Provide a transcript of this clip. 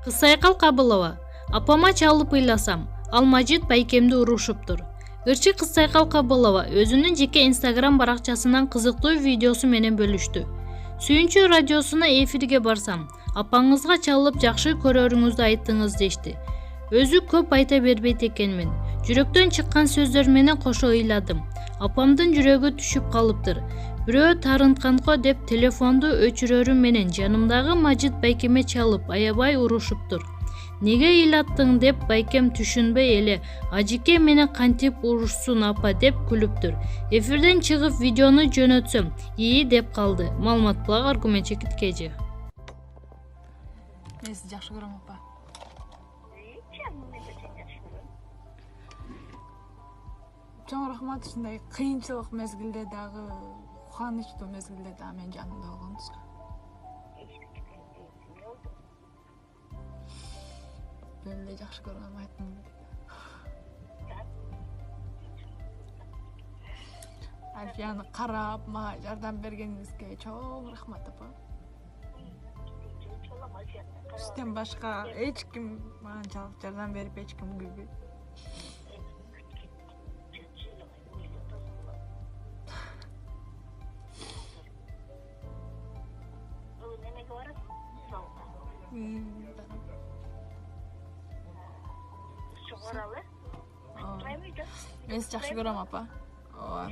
Кысайкал Кабылова. Апама чалып ыйласам, ал Мажит байкемди урушуптур. Ырчы Кысайкал Кабылова өзүнүн жеке Instagram баракчасынан кызыктуу видеосу менен бөлүштү. Сүйүнчү радиосуна эфирге барсам, апаңызга чалып жакшы көрөрүңүздү айттыңыз дешти. Өзү көп айта бербейт экенмин. Жүрөктөн чыккан сөздөр менен кошо ыйладым. Апамдын жүрөгү түшүп калыптыр. Бирөө тарынтканко деп телефонду өчүрөрүм менен жанымдагы Мажит байкеме чалып аябай урушуптур. Неге ыйлаттың деп байкем түшүнбөй эле ажеке менен кантип урушсун апа деп күлүптүр. Эфирден чыгып видеону жөнөтсөм, ии деп калды. Маалымат блог аргумент чекит кежи. Мен сизди жакшы көрөм апа. Чоң рахмат, ушундай кыйынчылык мезгилде дагы, кубанычтуу мезгилде дагы менин жанымда болгонуңузга. Мен эле жакшы көргөнүм айттым. Альфияны карап, мага жардам бергениңизге чоң рахмат апа. Сизден башка эч ким манчалык жардам берип, эч ким күлбөйт. Мен сизди жакшы көрөм апа. Ооба.